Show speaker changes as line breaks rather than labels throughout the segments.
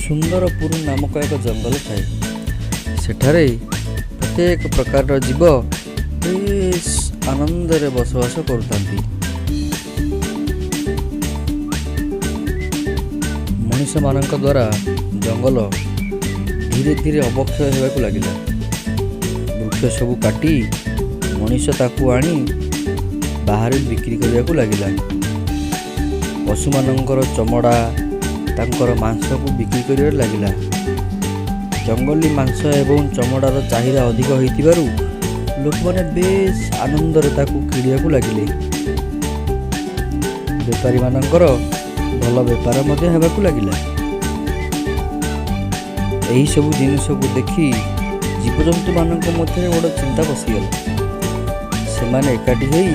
ସୁନ୍ଦରପୁର ନାମକ ଏକ ଜଙ୍ଗଲ ଥାଏ। ସେଠାରେ ପ୍ରତ୍ୟେକ ପ୍ରକାରର ଜୀବ ବେଶ ଆନନ୍ଦରେ ବସବାସ କରୁଥାନ୍ତି। ମଣିଷମାନଙ୍କ ଦ୍ୱାରା ଜଙ୍ଗଲ ଧୀରେ ଧୀରେ ଅବକ୍ଷୟ ହେବାକୁ ଲାଗିଲା। ବୃକ୍ଷ ସବୁ କାଟି ମଣିଷ ତାକୁ ଆଣି ବାହାରେ ବିକ୍ରି କରିବାକୁ ଲାଗିଲା। ପଶୁମାନଙ୍କର ଚମଡ଼ା, ତାଙ୍କର ମାଂସକୁ ବିକ୍ରି କରିବାରେ ଲାଗିଲା। ଜଙ୍ଗଲୀ ମାଂସ ଏବଂ ଚମଡ଼ାର ଚାହିଦା ଅଧିକ ହୋଇଥିବାରୁ ଲୋକମାନେ ବେଶ ଆନନ୍ଦରେ ତାକୁ କିଣିବାକୁ ଲାଗିଲେ। ବେପାରୀମାନଙ୍କର ଭଲ ବେପାର ମଧ୍ୟ ହେବାକୁ ଲାଗିଲା। ଏହିସବୁ ଜିନିଷକୁ ଦେଖି ଜୀବଜନ୍ତୁମାନଙ୍କ ମଧ୍ୟରେ ଗୋଟେ ଚିନ୍ତା ପଶିଗଲା। ସେମାନେ ଏକାଠି ହୋଇ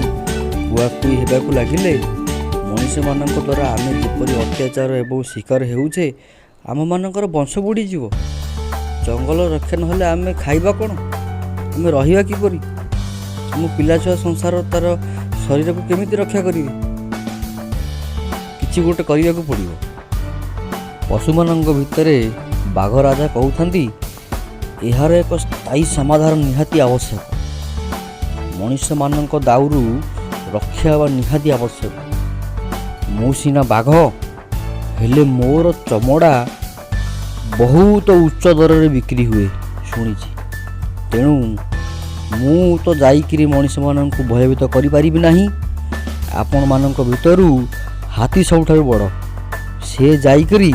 କୁଆକୁଇ ହେବାକୁ ଲାଗିଲେ, ମଣିଷମାନଙ୍କ ଦ୍ୱାରା ଆମେ ଯେପରି ଅତ୍ୟାଚାର ଏବଂ ଶିକାର ହେଉଛେ, ଆମମାନଙ୍କର ବଂଶ ବୁଡ଼ିଯିବ। ଜଙ୍ଗଲ ରକ୍ଷା ନହେଲେ ଆମେ ଖାଇବା କ'ଣ? ଆମେ ରହିବା କିପରି? ଆମ ପିଲାଛୁଆ ସଂସାର ତାର ଶରୀରକୁ କେମିତି ରକ୍ଷା କରିବେ? କିଛି ଗୋଟେ କରିବାକୁ ପଡ଼ିବ। ପଶୁମାନଙ୍କ ଭିତରେ ବାଘ ରାଜା କହୁଥାନ୍ତି, ଏହାର ଏକ ସ୍ଥାୟୀ ସମାଧାନ ନିହାତି ଆବଶ୍ୟକ। ମଣିଷମାନଙ୍କ ଦାଉରୁ ରକ୍ଷା ହେବା ନିହାତି ଆବଶ୍ୟକ। ମୁଁ ସିନା ବାଘ, ହେଲେ ମୋର ଚମଡ଼ା ବହୁତ ଉଚ୍ଚ ଦରରେ ବିକ୍ରି ହୁଏ ଶୁଣିଛି। ତେଣୁ ମୁଁ ତ ଯାଇକିରି ମଣିଷମାନଙ୍କୁ ଭୟଭୀତ କରିପାରିବି ନାହିଁ। ଆପଣମାନଙ୍କ ଭିତରୁ ହାତୀ ସବୁଠାରୁ ବଡ଼। ସେ ଯାଇକରି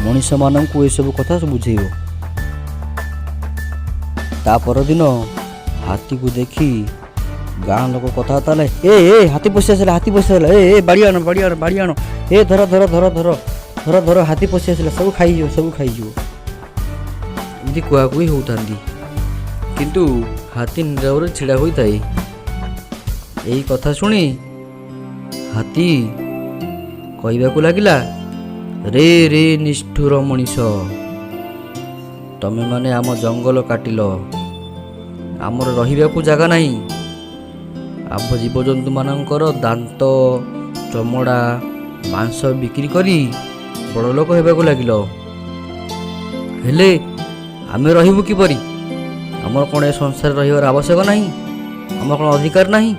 ମଣିଷମାନଙ୍କୁ ଏସବୁ କଥା ବୁଝେଇବ। ତା ପରଦିନ ହାତୀକୁ ଦେଖି ଗାଁ ଲୋକ କଥାବାର୍ତ୍ତା ହେଲେ, ଏ ହାତୀ ପଶି ଆସିଲା, ହାତୀ ପଶି ଆସିଲା, ବାଡ଼ି ଆଣ, ବାଡ଼ି ଆଣ, ବାଡ଼ି ଆଣ, ଧର ଧର ଧର ଧର ଧର ଧର, ହାତୀ ପଶି ଆସିଲା, ସବୁ ଖାଇଯିବ, ସବୁ ଖାଇଯିବ। ଏମିତି କୁହାକୁହି ହେଉଥାନ୍ତି। କିନ୍ତୁ ହାତୀ ନିରବରେ ଛିଡ଼ା ହୋଇଥାଏ। ଏହି କଥା ଶୁଣି ହାତୀ କହିବାକୁ ଲାଗିଲା, ରେ ରେ ନିଷ୍ଠୁର ମଣିଷ, ତମେମାନେ ଆମ ଜଙ୍ଗଲ କାଟିଲ, ଆମର ରହିବାକୁ ଜାଗା ନାହିଁ। ଆମ ଜୀବଜନ୍ତୁମାନଙ୍କର ଦାନ୍ତ, ଚମଡ଼ା, ମାଂସ ବିକ୍ରି କରି ବଡ଼ ଲୋକ ହେବାକୁ ଲାଗିଲ। ହେଲେ ଆମେ ରହିବୁ କିପରି? ଆମର କ'ଣ ଏ ସଂସାରରେ ରହିବାର ଆବଶ୍ୟକ ନାହିଁ? ଆମର କ'ଣ ଅଧିକାର ନାହିଁ?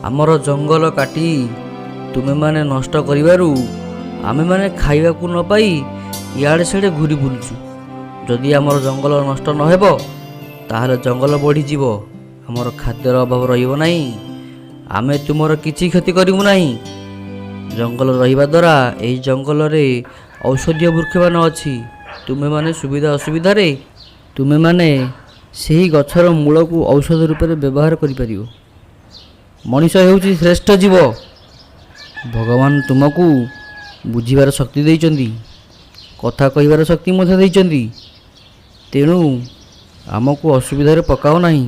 ଆମର ଜଙ୍ଗଲ କାଟି ତୁମେମାନେ ନଷ୍ଟ କରିବାରୁ ଆମେମାନେ ଖାଇବାକୁ ନ ପାଇ ଇଆଡ଼େ ସିଆଡ଼େ ଘୁରି ବୁଲୁଛୁ। ଯଦି ଆମର ଜଙ୍ଗଲ ନଷ୍ଟ ନ ହେବ, ତାହେଲେ ଜଙ୍ଗଲ ବଢ଼ିଯିବ, ଆମର ଖାଦ୍ୟର ଅଭାବ ରହିବ ନାହିଁ, ଆମେ ତୁମର କିଛି କ୍ଷତି କରିବୁ ନାହିଁ। ଜଙ୍ଗଲ ରହିବା ଦ୍ୱାରା ଏହି ଜଙ୍ଗଲରେ ଔଷଧୀୟ ବୃକ୍ଷମାନ ଅଛି। ତୁମେମାନେ ସୁବିଧା ଅସୁବିଧାରେ ତୁମେମାନେ ସେହି ଗଛର ମୂଳକୁ ଔଷଧ ରୂପରେ ବ୍ୟବହାର କରିପାରିବ। ମଣିଷ ହେଉଛି ଶ୍ରେଷ୍ଠ ଜୀବ। ଭଗବାନ ତୁମକୁ ବୁଝିବାର ଶକ୍ତି ଦେଇଛନ୍ତି, କଥା କହିବାର ଶକ୍ତି ମଧ୍ୟ ଦେଇଛନ୍ତି। ତେଣୁ ଆମକୁ ଅସୁବିଧାରେ ପକାଅ ନାହିଁ।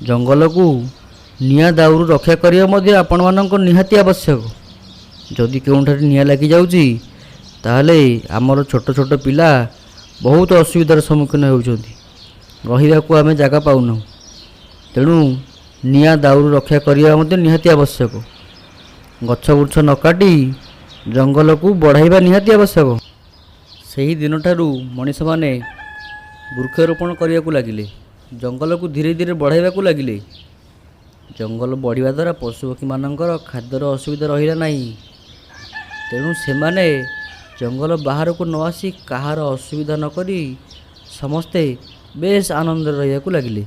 ଜଙ୍ଗଲକୁ ନିଆଁ ଦାଉରୁ ରକ୍ଷା କରିବା ମଧ୍ୟ ଆପଣମାନଙ୍କ ନିହାତି ଆବଶ୍ୟକ। ଯଦି କେଉଁଠାରେ ନିଆଁ ଲାଗିଯାଉଛି, ତାହେଲେ ଆମର ଛୋଟ ଛୋଟ ପିଲା ବହୁତ ଅସୁବିଧାର ସମ୍ମୁଖୀନ ହେଉଛନ୍ତି। ରହିବାକୁ ଆମେ ଜାଗା ପାଉନାହୁଁ। ତେଣୁ ନିଆଁ ଦାଉରୁ ରକ୍ଷା କରିବା ମଧ୍ୟ ନିହାତି ଆବଶ୍ୟକ। ଗଛ ବୃକ୍ଷ ନ କାଟି ଜଙ୍ଗଲକୁ ବଢ଼ାଇବା ନିହାତି ଆବଶ୍ୟକ। ସେହି ଦିନଠାରୁ ମଣିଷମାନେ ବୃକ୍ଷରୋପଣ କରିବାକୁ ଲାଗିଲେ। ଜଙ୍ଗଲକୁ ଧୀରେ ଧୀରେ ବଢ଼ାଇବାକୁ ଲାଗିଲେ। ଜଙ୍ଗଲ ବଢ଼ିବା ଦ୍ୱାରା ପଶୁପକ୍ଷୀମାନଙ୍କର ଖାଦ୍ୟର ଅସୁବିଧା ରହିଲା ନାହିଁ। ତେଣୁ ସେମାନେ ଜଙ୍ଗଲ ବାହାରକୁ ନ ଆସି କାହାର ଅସୁବିଧା ନ କରି ସମସ୍ତେ ବେଶ ଆନନ୍ଦରେ ରହିବାକୁ ଲାଗିଲେ।